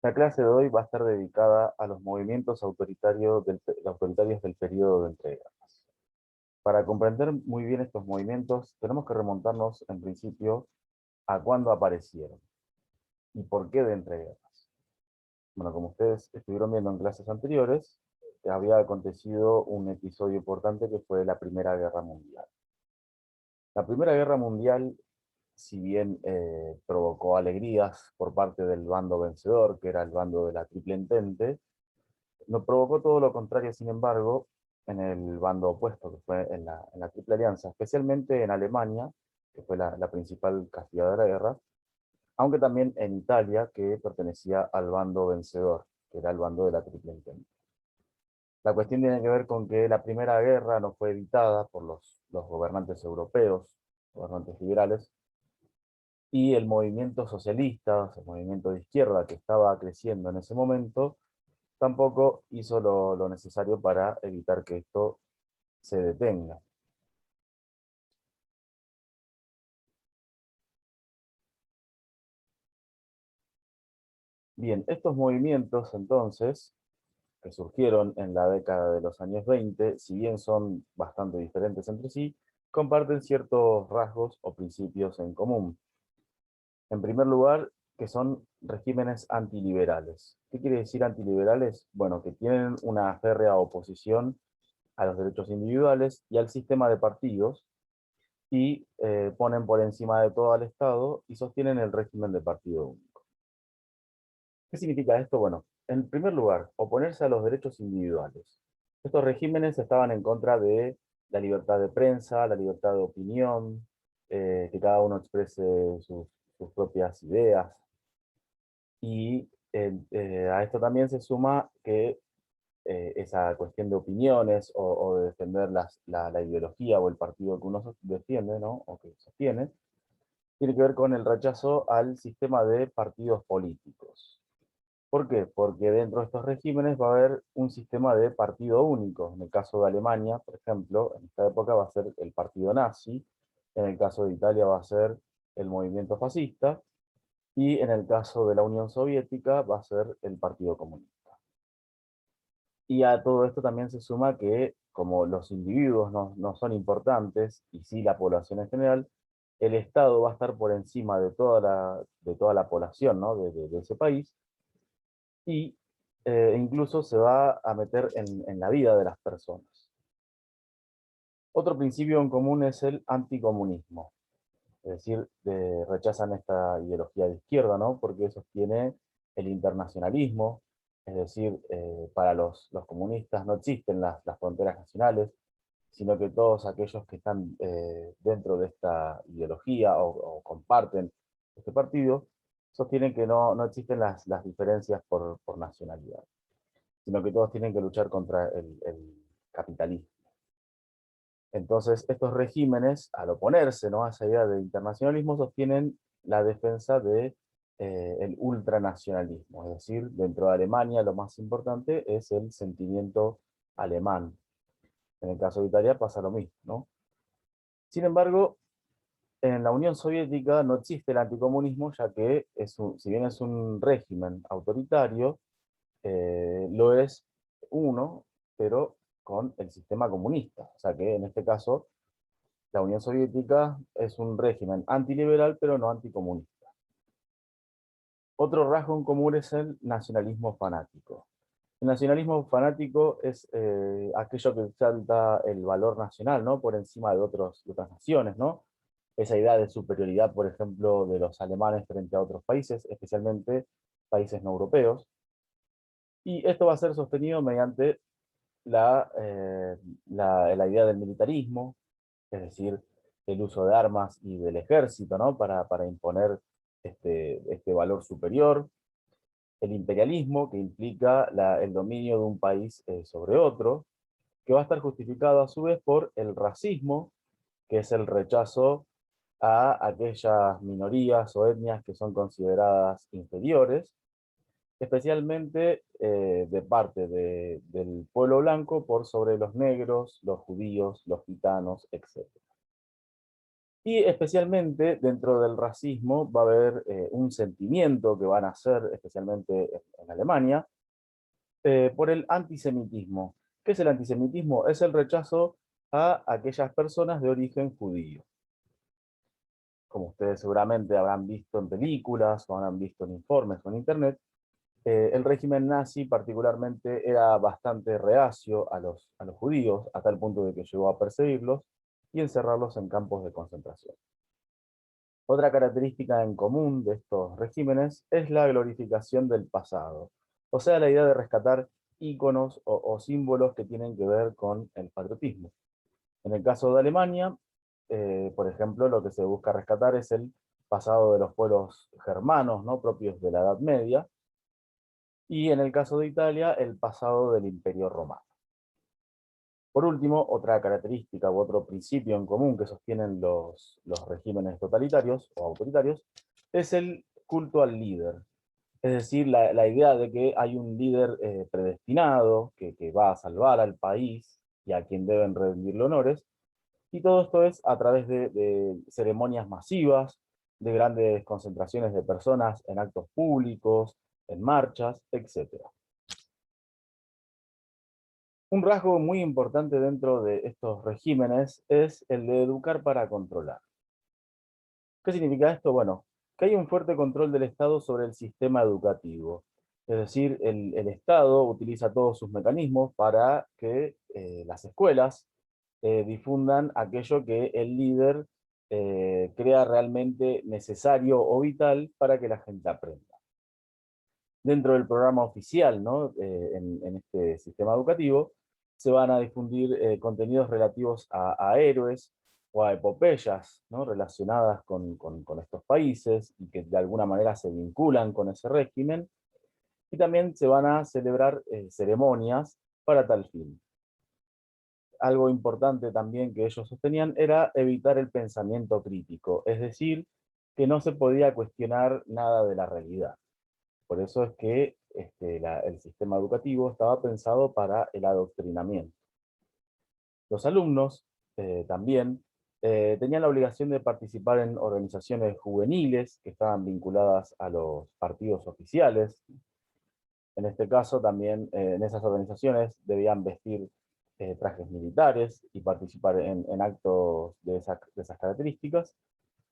La clase de hoy va a estar dedicada a los movimientos autoritarios del periodo de entreguerras. Para comprender muy bien estos movimientos, tenemos que remontarnos en principio a cuándo aparecieron y por qué de entreguerras. Bueno, como ustedes estuvieron viendo en clases anteriores, había acontecido un episodio importante que fue la Primera Guerra Mundial. La Primera Guerra Mundial, si bien provocó alegrías por parte del bando vencedor, que era el bando de la Triple Entente, no provocó todo lo contrario, sin embargo, en el bando opuesto, que fue en la Triple Alianza, especialmente en Alemania, que fue la principal castigada de la guerra, aunque también en Italia, que pertenecía al bando vencedor, que era el bando de la Triple Entente. La cuestión tiene que ver con que la Primera Guerra no fue evitada por los gobernantes europeos, gobernantes liberales, y el movimiento socialista, el movimiento de izquierda que estaba creciendo en ese momento, tampoco hizo lo necesario para evitar que esto se detenga. Bien, estos movimientos entonces, que surgieron en la década de los años 20, si bien son bastante diferentes entre sí, comparten ciertos rasgos o principios en común. En primer lugar, que son regímenes antiliberales. ¿Qué quiere decir antiliberales? Bueno, que tienen una férrea oposición a los derechos individuales y al sistema de partidos, y ponen por encima de todo al Estado y sostienen el régimen de partido único. ¿Qué significa esto? Bueno, en primer lugar, oponerse a los derechos individuales. Estos regímenes estaban en contra de la libertad de prensa, la libertad de opinión, que cada uno exprese sus propias ideas. Y a esto también se suma que esa cuestión de opiniones o de defender la ideología o el partido que uno defiende, ¿no? O que sostiene, tiene que ver con el rechazo al sistema de partidos políticos. ¿Por qué? Porque dentro de estos regímenes va a haber un sistema de partido único. En el caso de Alemania, por ejemplo, en esta época va a ser el partido nazi, en el caso de Italia va a ser el movimiento fascista, y en el caso de la Unión Soviética va a ser el Partido Comunista. Y a todo esto también se suma que, como los individuos no son importantes, y sí la población en general, el Estado va a estar por encima de toda la población, ¿no? de ese país, y incluso se va a meter en la vida de las personas. Otro principio en común es el anticomunismo, es decir, rechazan esta ideología de izquierda, ¿no? Porque sostiene el internacionalismo, es decir, para los comunistas no existen las fronteras nacionales, sino que todos aquellos que están dentro de esta ideología o comparten este partido, sostienen que no existen las diferencias por nacionalidad, sino que todos tienen que luchar contra el capitalismo. Entonces, estos regímenes, al oponerse, ¿no?, a esa idea de internacionalismo, sostienen la defensa de, el ultranacionalismo. Es decir, dentro de Alemania lo más importante es el sentimiento alemán. En el caso de Italia pasa lo mismo, ¿no? Sin embargo, en la Unión Soviética no existe el anticomunismo, ya que si bien es un régimen autoritario, lo es uno, pero con el sistema comunista. O sea que en este caso la Unión Soviética es un régimen antiliberal, pero no anticomunista. Otro rasgo en común es el nacionalismo fanático. El nacionalismo fanático es aquello que exalta el valor nacional, ¿no?, por encima de otras naciones, ¿no? Esa idea de superioridad, por ejemplo, de los alemanes frente a otros países, especialmente países no europeos. Y esto va a ser sostenido mediante la idea del militarismo, es decir, el uso de armas y del ejército, ¿no?, para imponer este valor superior. El imperialismo, que implica el dominio de un país sobre otro, que va a estar justificado a su vez por el racismo, que es el rechazo a aquellas minorías o etnias que son consideradas inferiores, especialmente de parte del pueblo blanco por sobre los negros, los judíos, los gitanos, etc. Y especialmente dentro del racismo va a haber un sentimiento que van a hacer, especialmente en Alemania, por el antisemitismo. ¿Qué es el antisemitismo? Es el rechazo a aquellas personas de origen judío. Como ustedes seguramente habrán visto en películas o habrán visto en informes o en internet, el régimen nazi particularmente era bastante reacio a los judíos, a tal punto de que llegó a perseguirlos y encerrarlos en campos de concentración. Otra característica en común de estos regímenes es la glorificación del pasado, o sea, la idea de rescatar íconos o símbolos que tienen que ver con el patriotismo. En el caso de Alemania, por ejemplo, lo que se busca rescatar es el pasado de los pueblos germanos, ¿no?, propios de la Edad Media, y en el caso de Italia, el pasado del Imperio Romano. Por último, otra característica u otro principio en común que sostienen los regímenes totalitarios o autoritarios es el culto al líder. Es decir, la idea de que hay un líder predestinado que va a salvar al país y a quien deben rendirle honores, y todo esto es a través de ceremonias masivas, de grandes concentraciones de personas en actos públicos, en marchas, etc. Un rasgo muy importante dentro de estos regímenes es el de educar para controlar. ¿Qué significa esto? Bueno, que hay un fuerte control del Estado sobre el sistema educativo. Es decir, el Estado utiliza todos sus mecanismos para que las escuelas difundan aquello que el líder crea realmente necesario o vital para que la gente aprenda. Dentro del programa oficial, ¿no?, en este sistema educativo, se van a difundir contenidos relativos a héroes o a epopeyas, ¿no?, relacionadas con estos países y que de alguna manera se vinculan con ese régimen, y también se van a celebrar ceremonias para tal fin. Algo importante también que ellos sostenían era evitar el pensamiento crítico, es decir, que no se podía cuestionar nada de la realidad. Por eso es que el sistema educativo estaba pensado para el adoctrinamiento. Los alumnos también tenían la obligación de participar en organizaciones juveniles que estaban vinculadas a los partidos oficiales. En este caso también en esas organizaciones debían vestir trajes militares y participar en actos de esas características,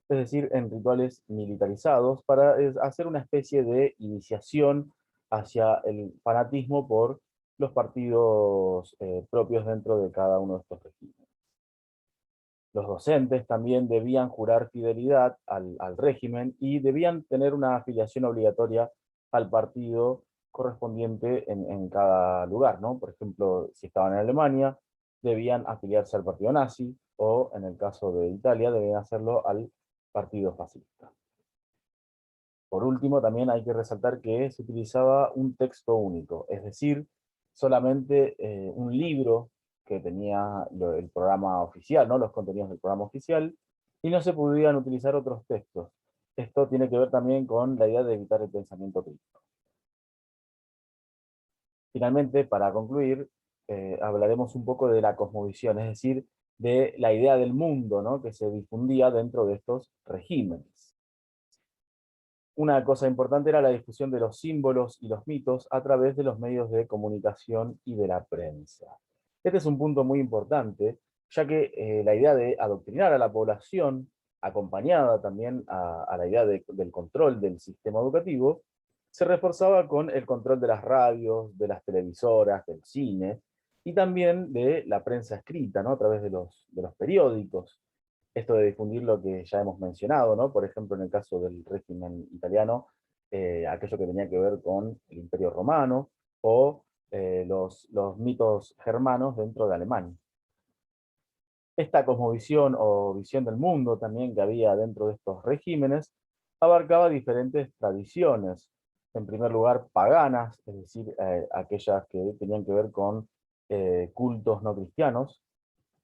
es decir, en rituales militarizados, para hacer una especie de iniciación hacia el fanatismo por los partidos propios dentro de cada uno de estos regímenes. Los docentes también debían jurar fidelidad al régimen y debían tener una afiliación obligatoria al partido correspondiente en cada lugar, ¿no? Por ejemplo, si estaban en Alemania, debían afiliarse al partido nazi, o en el caso de Italia, debían hacerlo al partido fascista. Por último, también hay que resaltar que se utilizaba un texto único, es decir, solamente un libro que tenía el programa oficial, ¿no?, los contenidos del programa oficial, y no se podían utilizar otros textos. Esto tiene que ver también con la idea de evitar el pensamiento crítico. Finalmente, para concluir, hablaremos un poco de la cosmovisión, es decir, de la idea del mundo, ¿no?, que se difundía dentro de estos regímenes. Una cosa importante era la difusión de los símbolos y los mitos a través de los medios de comunicación y de la prensa. Este es un punto muy importante, ya que la idea de adoctrinar a la población, acompañada también a la idea del control del sistema educativo, se reforzaba con el control de las radios, de las televisoras, del cine, y también de la prensa escrita, ¿no?, a través de los periódicos. Esto de difundir lo que ya hemos mencionado, ¿no? Por ejemplo, en el caso del régimen italiano, aquello que tenía que ver con el Imperio Romano, o los mitos germanos dentro de Alemania. Esta cosmovisión o visión del mundo también que había dentro de estos regímenes abarcaba diferentes tradiciones. En primer lugar, paganas, es decir, aquellas que tenían que ver con cultos no cristianos;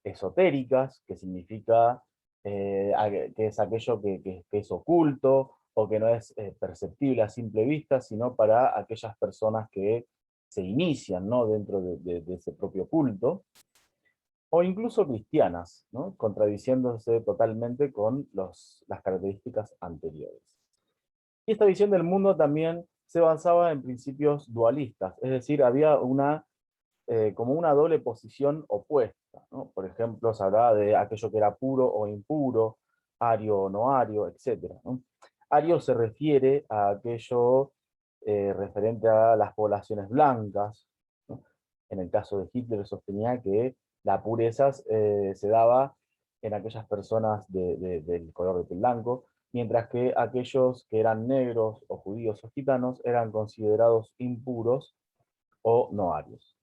esotéricas, que significa que es aquello que es oculto o que no es perceptible a simple vista, sino para aquellas personas que se inician, ¿no?, dentro de ese propio culto. o incluso cristianas, ¿no? Contradiciéndose totalmente con las características anteriores. Y esta visión del mundo también se basaba en principios dualistas, es decir, había como una doble posición opuesta, ¿no? Por ejemplo, se hablaba de aquello que era puro o impuro, ario o no ario, etc., ¿no? Ario se refiere a aquello referente a las poblaciones blancas, ¿no? En el caso de Hitler sostenía que la pureza se daba en aquellas personas del color de piel blanco, mientras que aquellos que eran negros o judíos o gitanos eran considerados impuros o no arios.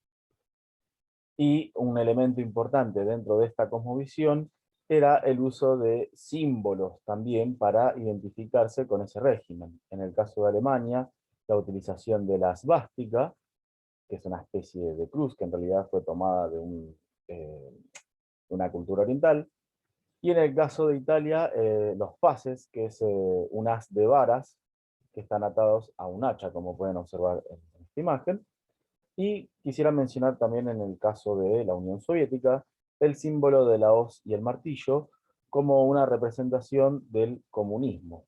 Y un elemento importante dentro de esta cosmovisión era el uso de símbolos también para identificarse con ese régimen. En el caso de Alemania, la utilización de la svástica, que es una especie de cruz que en realidad fue tomada de una cultura oriental. Y en el caso de Italia, los faces, que es un haz de varas que están atados a un hacha, como pueden observar en esta imagen. Y quisiera mencionar también en el caso de la Unión Soviética, el símbolo de la hoz y el martillo como una representación del comunismo.